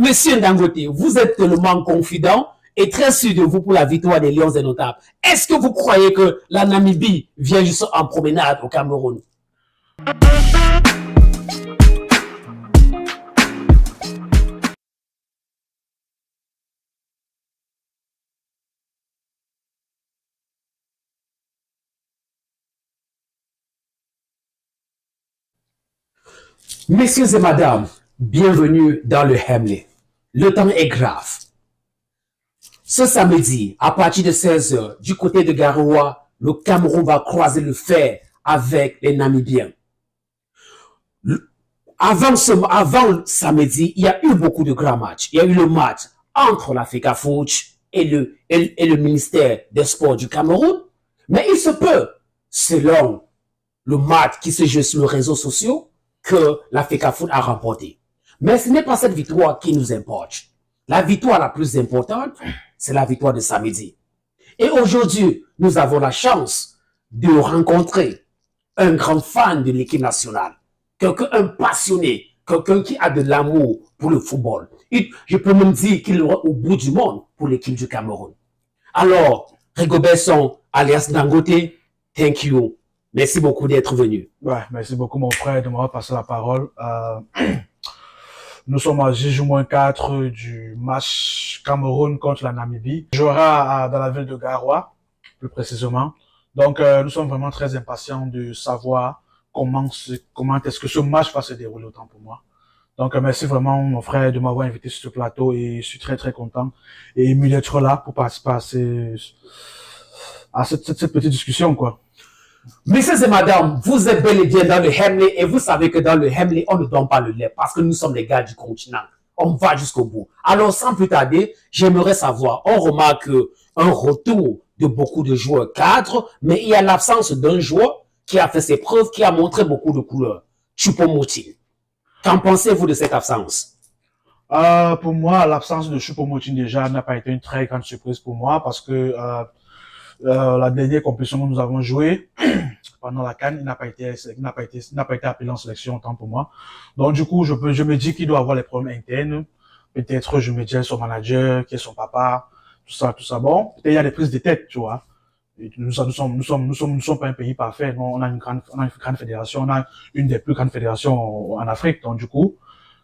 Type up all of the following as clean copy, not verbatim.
Monsieur Dangote, vous êtes tellement confident et très sûr de vous pour la victoire des Lions Indomptables. Est-ce que vous croyez que la Namibie vient juste en promenade au Cameroun? Messieurs et madame, bienvenue dans le Hemley. Le temps est grave. Ce samedi, à partir de 16h, du côté de Garoua, le Cameroun va croiser le fer avec les Namibiens. Avant samedi, il y a eu beaucoup de grands matchs. Il y a eu le match entre la FECAFOOT et le ministère des Sports du Cameroun. Mais il se peut, selon le match qui se joue sur les réseaux sociaux, que la FECAFOOT a remporté. Mais ce n'est pas cette victoire qui nous importe. La victoire la plus importante, c'est la victoire de samedi. Et aujourd'hui, nous avons la chance de rencontrer un grand fan de l'équipe nationale, un passionné, quelqu'un qui a de l'amour pour le football. Et je peux même dire qu'il est au bout du monde pour l'équipe du Cameroun. Alors, Rigobert Song, alias Dangote, thank you. Merci beaucoup d'être venu. Ouais, merci beaucoup mon frère de m'avoir passé la parole. Nous sommes à J-4 du match Cameroun contre la Namibie. Il jouera dans la ville de Garoua, plus précisément. Donc, nous sommes vraiment très impatients de savoir comment est-ce que ce match va se dérouler autant pour moi. Donc, merci vraiment mon frère de m'avoir invité sur ce plateau et je suis très très content et ému d'être là pour participer à cette petite discussion, quoi. Messieurs et madame, vous êtes bel et bien dans le Hemley et vous savez que dans le Hemley, on ne donne pas le lait parce que nous sommes les gars du continent. On va jusqu'au bout. Alors, sans plus tarder, j'aimerais savoir, on remarque un retour de beaucoup de joueurs cadres, mais il y a l'absence d'un joueur qui a fait ses preuves, qui a montré beaucoup de couleurs. Choupo-Moting. Qu'en pensez-vous de cette absence? Pour moi, l'absence de Choupo-Moting déjà n'a pas été une très grande surprise pour moi parce que la dernière compétition que nous avons jouée pendant la CAN, il n'a pas été appelé en sélection autant pour moi. Donc du coup, je me dis qu'il doit avoir les problèmes internes. Peut-être je me dis son manager, qui est son papa, tout ça. Bon, peut-être il y a des prises de tête, tu vois. Et nous sommes pas un pays parfait. Non, on a une grande fédération, on a une des plus grandes fédérations en Afrique. Donc du coup,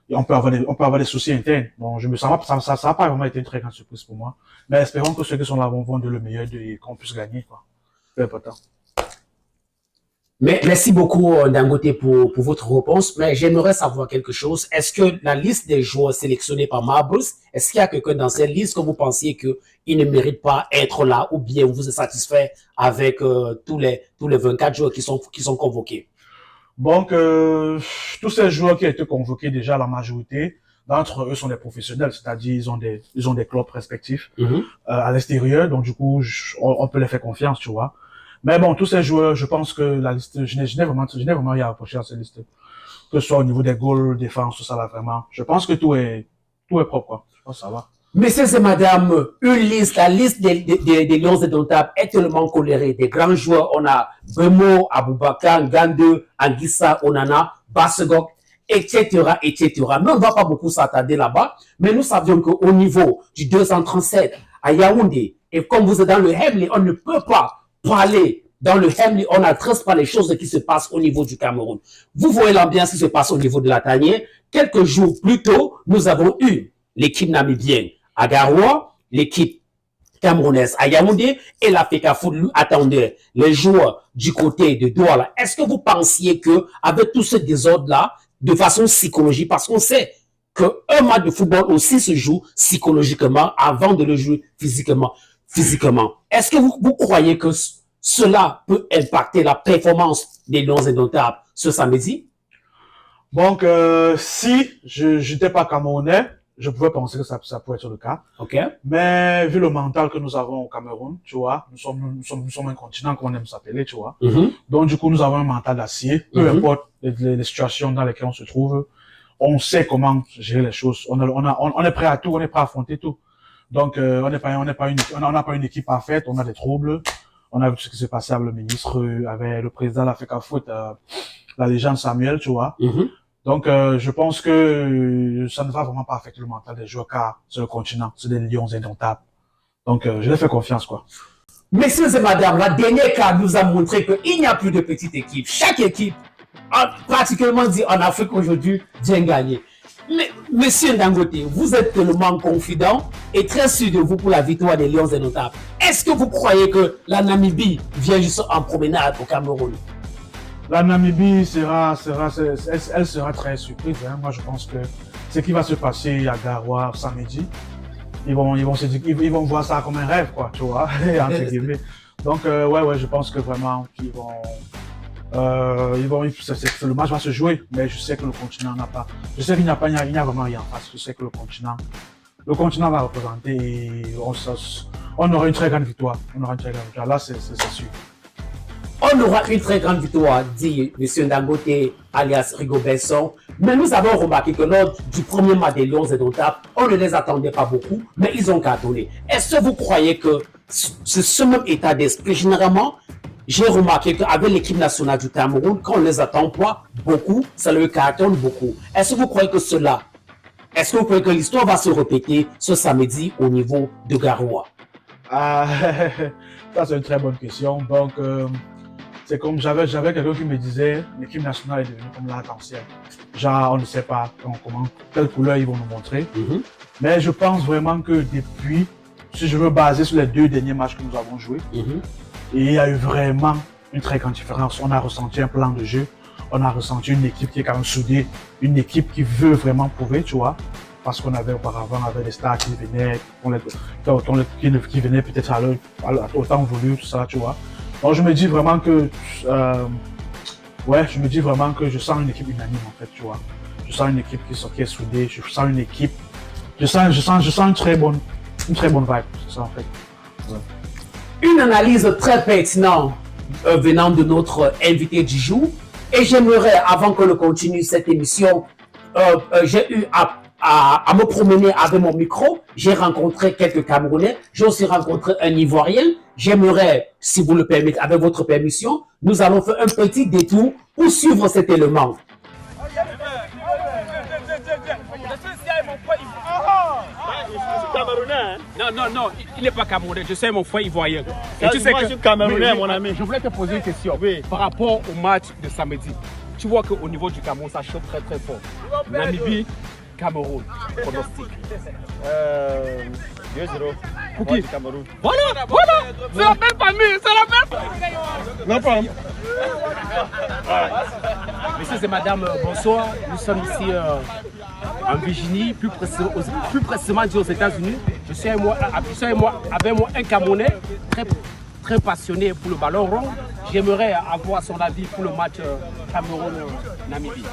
on peut avoir des soucis internes. Bon, ça a pas vraiment été une très grande surprise pour moi. Mais espérons que ceux qui sont là vont de le meilleur et qu'on puisse gagner, quoi. C'est important. Mais merci beaucoup, Dangote, pour votre réponse. Mais j'aimerais savoir quelque chose. Est-ce que la liste des joueurs sélectionnés par Marbles, est-ce qu'il y a quelqu'un dans cette liste que vous pensiez qu'il ne mérite pas être là ou bien vous êtes satisfait avec tous les 24 joueurs qui sont convoqués? Donc, tous ces joueurs qui ont été convoqués déjà, la majorité d'entre eux sont des professionnels, c'est-à-dire ils ont des clubs respectifs à l'extérieur, donc du coup on peut les faire confiance, tu vois. Mais bon, tous ces joueurs, je pense que la liste, je n'ai vraiment rien à reprocher à cette liste, que ce soit au niveau des goals, défense, tout ça là vraiment. Je pense que tout est propre, quoi. Je pense que ça va. Messieurs et madame, la liste des Lions Indomptables est tellement colorée. Des grands joueurs, on a Bemo, Aboubakar, Gande, Anguissa, Onana, Bassegok, etc., etc. Mais on ne va pas beaucoup s'attarder là-bas. Mais nous savions qu'au niveau du 237 à Yaoundé, et comme vous êtes dans le Hemley, on ne peut pas parler dans le Hemley, on n'adresse pas les choses qui se passent au niveau du Cameroun. Vous voyez l'ambiance qui se passe au niveau de la tanière. Quelques jours plus tôt, nous avons eu l'équipe namibienne à Garoua, l'équipe camerounaise à Yaoundé et la FECAFOOT lui attendait les joueurs du côté de Douala. Est-ce que vous pensiez que avec tout ce désordre-là, de façon psychologique, parce qu'on sait qu'un match de football aussi se joue psychologiquement avant de le jouer physiquement. Est-ce que vous croyez que cela peut impacter la performance des Lions Indomptables ce samedi? Donc, si je n'étais pas camerounais, je pouvais penser que ça pourrait être le cas. Ok. Mais vu le mental que nous avons au Cameroun, tu vois, nous sommes un continent qu'on aime s'appeler, tu vois. Donc, du coup, nous avons un mental d'acier. Peu importe les situations dans lesquelles on se trouve, on sait comment gérer les choses. On est prêt à tout, on est prêt à affronter tout. Donc, on n'a pas une équipe parfaite, on a des troubles. On a vu ce qui s'est passé avec le ministre, avec le président de la FECAFOOT, la légende Samuel, tu vois. Donc, je pense que ça ne va vraiment pas affecter le mental des joueurs car c'est le continent, c'est des lions indomptables. Donc, je leur fais confiance, quoi. Messieurs et madame, la dernière carte nous a montré qu'il n'y a plus de petites équipes. Chaque équipe, pratiquement dit en Afrique aujourd'hui, vient gagner. Mais, monsieur Dangote, vous êtes tellement confident et très sûr de vous pour la victoire des Lions indomptables. Est-ce que vous croyez que la Namibie vient juste en promenade au Cameroun? La Namibie elle sera très surprise. Hein. Moi, je pense que ce qui va se passer à Garoua samedi, ils vont voir ça comme un rêve, quoi, tu vois, entre guillemets. Donc, ouais, je pense que vraiment qu'ils vont, le match va se jouer, mais je sais que le continent n'a pas, je sais qu'il n'y a vraiment rien en face. Je sais que le continent va représenter et on aura une très grande victoire. Là, c'est sûr. On aura une très grande victoire, dit M. Dangote, alias Rigobert-Song. Mais nous avons remarqué que lors du premier match des Lions indomptables, on ne les attendait pas beaucoup, mais ils ont cartonné. Est-ce que vous croyez que c'est ce même état d'esprit, généralement, j'ai remarqué qu'avec l'équipe nationale du Cameroun, quand on ne les attend pas beaucoup, ça leur cartonne beaucoup. Est-ce que vous croyez que l'histoire va se répéter ce samedi au niveau de Garoua? Ça, c'est une très bonne question. Donc, c'est comme j'avais quelqu'un qui me disait l'équipe nationale est devenue comme l'arc-en-ciel. Genre, on ne sait pas quelle couleur ils vont nous montrer. Mais je pense vraiment que depuis, si je veux baser sur les 2 derniers matchs que nous avons joués, il y a eu vraiment une très grande différence. On a ressenti un plan de jeu, on a ressenti une équipe qui est quand même soudée, une équipe qui veut vraiment prouver, tu vois. Parce qu'on avait auparavant des stars qui venaient, qui venaient peut-être à autant voulu, tout ça, tu vois. Donc je me dis vraiment que, je sens une équipe unanime en fait, tu vois. Je sens une équipe qui est soudée, je sens une très bonne vibe, c'est ça en fait. Ouais. Une analyse très pertinente venant de notre invité du jour. Et j'aimerais, avant que l'on continue cette émission, j'ai eu à me promener avec mon micro. J'ai rencontré quelques Camerounais. J'ai aussi rencontré un Ivoirien. J'aimerais, si vous le permettez, avec votre permission, nous allons faire un petit détour pour suivre cet élément. Non, il n'est pas camerounais, je sais mon frère ivoirien. Et tu sais que je suis camerounais, mon ami. Je voulais te poser une question par rapport au match de samedi. Tu vois qu'au niveau du Cameroun, ça chauffe très très fort. Namibie, Cameroun, pronostic. 2-0. Pour qui? Cameroun. Voilà. C'est la même famille, c'est la même. Non, pas. Messieurs et madame, bonsoir. Nous sommes ici en Virginie, plus précisément dit aux États-Unis. Je suis avec moi un Camerounais très passionné pour le ballon rond. J'aimerais avoir son avis pour le match Cameroun-Namibie.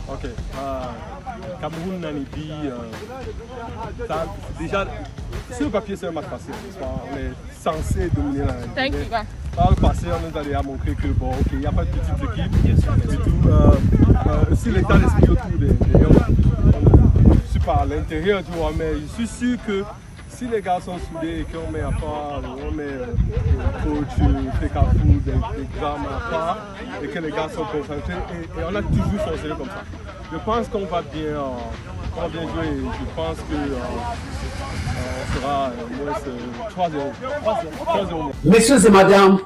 Ok. Cameroun-Namibie, déjà, sur le papier, c'est un match facile. On est censé dominer la Namibie. Par le passé, on nous a déjà montré que bon, ok, il n'y a pas de petites équipes et tout. Aussi l'état d'esprit autour des Lions. Je ne suis pas à l'intérieur, tu vois, mais je suis sûr que si les gars sont soudés et qu'on met à part, on met coach, Pekafou, des grammes à part, et que les gars sont concentrés, et on a toujours fonctionné comme ça. Je pense qu'on va bien jouer, et je pense que on sera 3-0. Messieurs et madame,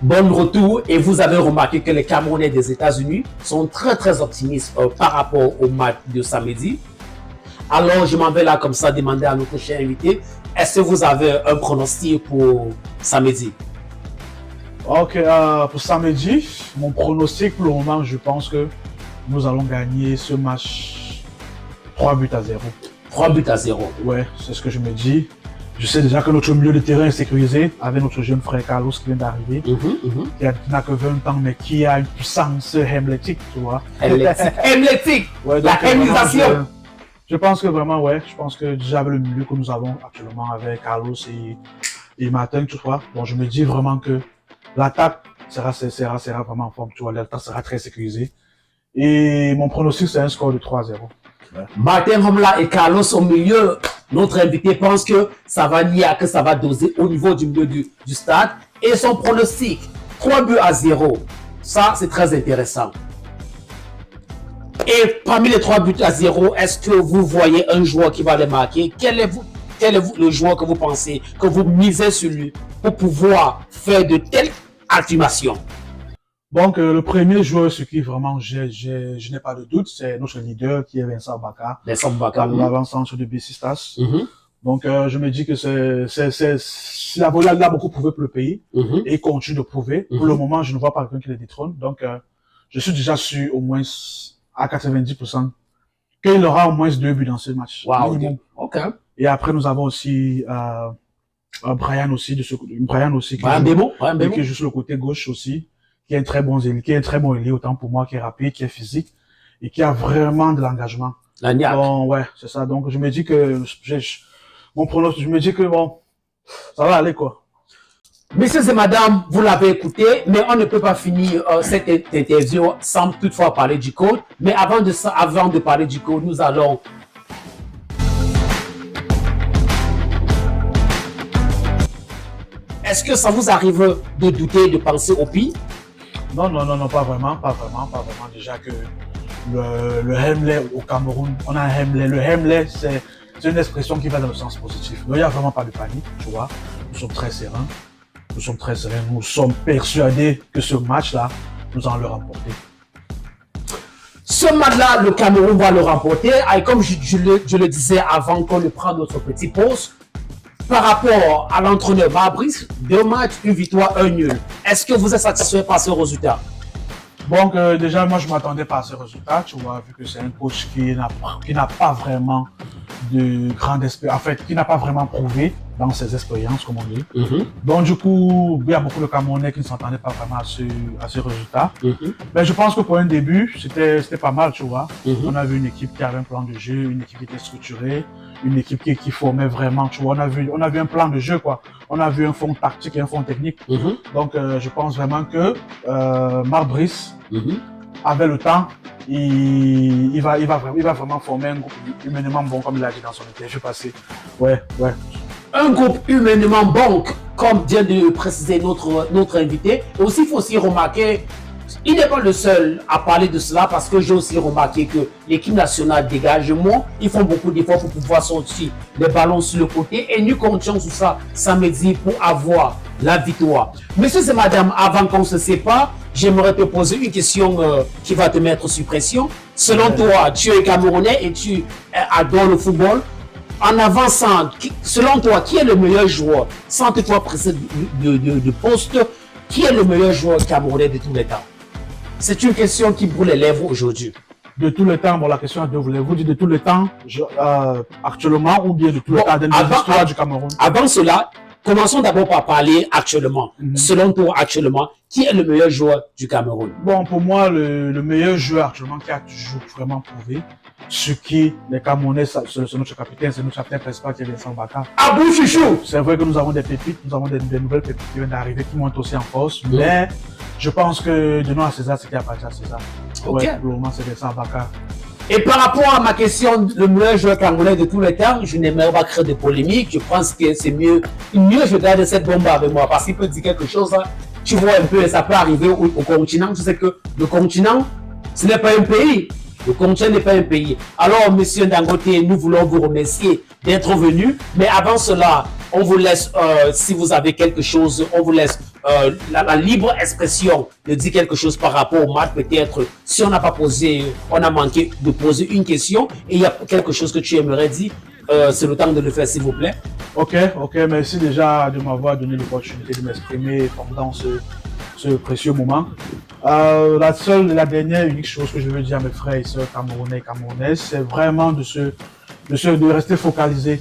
bon retour. Et vous avez remarqué que les Camerounais des États-Unis sont très optimistes par rapport au match de samedi. Alors, je m'en vais là comme ça demander à notre cher invité, est-ce que vous avez un pronostic pour samedi? Ok, pour samedi, mon pronostic pour le moment, je pense que nous allons gagner ce match 3-0. 3-0. Ouais, c'est ce que je me dis. Je sais déjà que notre milieu de terrain est sécurisé avec notre jeune frère Carlos qui vient d'arriver, qui n'a que 20 ans mais qui a une puissance hémlétique, tu vois. Hémlétique. Ouais, la hémlétisation. Je pense que vraiment, je pense que déjà avec le milieu que nous avons actuellement avec Carlos et Martin, tu vois, bon, je me dis vraiment que l'attaque sera vraiment en forme, tu vois, l'attaque sera très sécurisée. Et mon pronostic, c'est un score de 3-0. Ouais. Martin Homla et Carlos au milieu, notre invité pense que ça va doser au niveau du milieu du stade. Et son pronostic, 3-0. Ça, c'est très intéressant. Et parmi les 3-0, est-ce que vous voyez un joueur qui va les marquer? Quel est le joueur que vous pensez, que vous misez sur lui pour pouvoir faire de telles affirmations? Donc, le premier joueur sur qui vraiment je n'ai pas de doute, c'est notre leader qui est Vincent Baka. Vincent Baka. L'avant-centre de Besiktas. Donc, je me dis que il a beaucoup prouvé pour le pays et il continue de prouver. Pour le moment, je ne vois pas quelqu'un qui le détrône. Donc, je suis déjà sûr au moins à 90% qu'il aura au moins 2 buts dans ce match. Wow, ok. Et après, nous avons aussi Brian aussi qui est juste le côté gauche aussi, qui est un très bon ailier, autant pour moi, qui est rapide, qui est physique et qui a vraiment de l'engagement. Bon, ouais, c'est ça. Donc, je me dis que mon pronostic, je me dis que bon, ça va aller quoi. Messieurs et madame, vous l'avez écouté, mais on ne peut pas finir cette interview sans toutefois parler du code. Mais avant de parler du code, nous allons Est-ce que ça vous arrive de douter, de penser au pire? Non, pas vraiment. Déjà que le Hemley au Cameroun, on a un Hemley. Le Hemley, c'est une expression qui va dans le sens positif. Donc, il n'y a vraiment pas de panique, tu vois. Nous sommes très sereins. Nous sommes persuadés que ce match-là, nous allons le remporter. Ce match-là, le Cameroun va le remporter. Et comme je le disais avant qu'on ne prenne notre petit pause, par rapport à l'entraîneur Fabrice, 2 matchs, 1 victoire, 1 nul. Est-ce que vous êtes satisfait par ce résultat? Donc, déjà, moi, je ne m'attendais pas à ce résultat, tu vois, vu que c'est un coach qui n'a pas vraiment de grande expérience, en fait, qui n'a pas vraiment prouvé dans ses expériences, comme on dit. Donc, du coup, il y a beaucoup de Camerounais qui ne s'entendaient pas vraiment à ce résultat. Mais je pense que pour un début, c'était pas mal, tu vois. On a vu une équipe qui avait un plan de jeu, une équipe qui était structurée, une équipe qui formait vraiment, tu vois. On a vu un plan de jeu, quoi. On a vu un fond tactique et un fond technique. Donc, je pense vraiment que Marc Brice avait le temps. Il va vraiment former un groupe humainement bon, comme il a dit dans son interview passé. Ouais. Un groupe humainement bon, comme vient de préciser notre invité. Aussi, il faut aussi remarquer, il n'est pas le seul à parler de cela parce que j'ai aussi remarqué que l'équipe nationale dégagement, ils font beaucoup d'efforts pour pouvoir sortir les ballons sur le côté et nous comptons sur ça samedi pour avoir la victoire. Messieurs et madame, avant qu'on se sépare, j'aimerais te poser une question qui va te mettre sous pression. Selon toi, tu es Camerounais et tu adores le football. En avançant, selon toi, qui est le meilleur joueur, sans que toi préciser de poste, qui est le meilleur joueur camerounais de tous les temps? C'est une question qui brûle les lèvres aujourd'hui. De tous les temps, bon, la question est de voulez-vous dire de tous les temps, actuellement, ou bien de tous les temps, dans l'histoire du Cameroun? Avant cela, commençons d'abord par parler actuellement. Selon toi, actuellement, qui est le meilleur joueur du Cameroun? Bon, pour moi, le meilleur joueur actuellement qui a toujours vraiment prouvé, ce qui les Camerounais, c'est notre capitaine principal qui est Vincent Baka. Abou Chouchou! C'est vrai que nous avons des pépites, nous avons des nouvelles pépites qui viennent d'arriver, qui montent aussi en force, mais je pense que de nous à César, c'est qui appartient à César. Okay. Ouais, pour le moment, c'est Vincent Baka. Et par rapport à ma question, le meilleur joueur camerounais de tous les temps, je n'aimerais pas créer de polémique. Je pense que c'est mieux je garde cette bombe avec moi parce qu'il peut dire quelque chose. Hein. Tu vois un peu, ça peut arriver au continent. Tu sais que le continent, ce n'est pas un pays. Le continent n'est pas un pays. Alors, monsieur Dangote, nous voulons vous remercier d'être venu. Mais avant cela, on vous laisse, si vous avez quelque chose, on vous laisse la libre expression de dire quelque chose par rapport au match. Peut-être, si on n'a pas posé, on a manqué de poser une question et il y a quelque chose que tu aimerais dire, c'est le temps de le faire, s'il vous plaît. Ok, merci déjà de m'avoir donné l'opportunité de m'exprimer pendant ce précieux moment. La dernière unique chose que je veux dire à mes frères et sœurs camerounais et camerounaises, c'est vraiment de rester focalisé.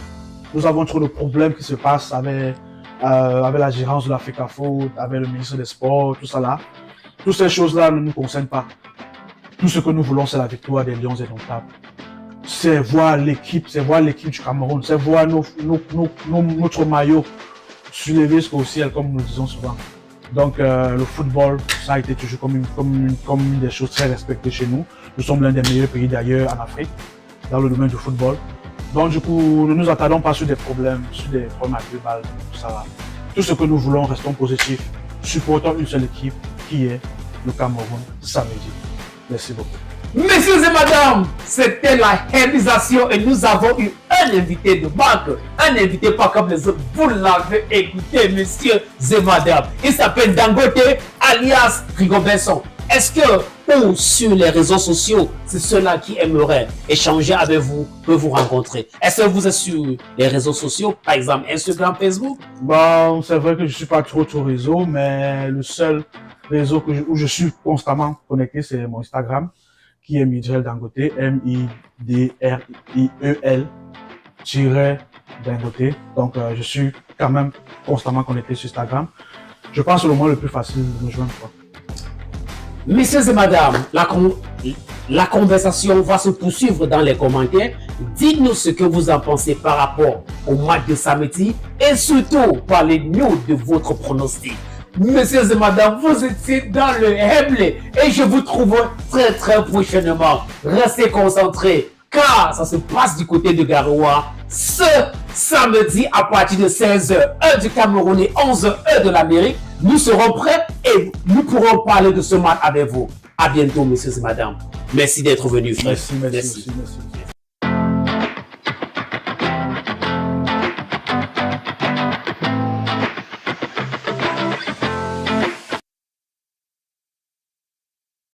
Nous avons trop de problèmes qui se passent avec la gérance de l'Africa Foot, avec le ministre des Sports, tout ça là. Toutes ces choses-là ne nous concernent pas. Tout ce que nous voulons, c'est la victoire des Lions indomptables. C'est voir l'équipe du Cameroun, c'est voir notre maillot soulevé jusqu'au ciel, comme nous le disons souvent. Donc, le football, ça a été toujours comme une des choses très respectées chez nous. Nous sommes l'un des meilleurs pays d'ailleurs en Afrique, dans le domaine du football. Donc, du coup, ne nous attardons pas sur des problèmes à 2 balles, tout ça là. Tout ce que nous voulons, restons positifs. Supportons une seule équipe qui est le Cameroun samedi. Merci beaucoup. Messieurs et madame, c'était la réalisation et nous avons eu un invité de marque, un invité pas comme les autres. Vous l'avez écouté, messieurs et madame. Il s'appelle Dangote alias Rigobert. Est-ce que ou sur les réseaux sociaux, c'est ceux-là qui aimeraient échanger avec vous, peut vous rencontrer? Est-ce que vous êtes sur les réseaux sociaux, par exemple Instagram, Facebook? Bon, c'est vrai que je suis pas trop réseau, mais le seul réseau où je suis constamment connecté, c'est mon Instagram, qui est Midrel Dangote, MIDRIEL-Dangote. Donc, je suis quand même constamment connecté sur Instagram. Je pense que le moyen le plus facile de me joindre, quoi. Messieurs et madame, la conversation va se poursuivre dans les commentaires. Dites-nous ce que vous en pensez par rapport au match de samedi et surtout parlez-nous de votre pronostic. Messieurs et madame, vous étiez dans le Hemley et je vous trouve très prochainement. Restez concentrés car ça se passe du côté de Garoua ce samedi à partir de 16h, heure du Cameroun et 11h, heure de l'Amérique. Nous serons prêts et nous pourrons parler de ce match avec vous. À bientôt, messieurs et madame. Merci d'être venus, frère. Merci.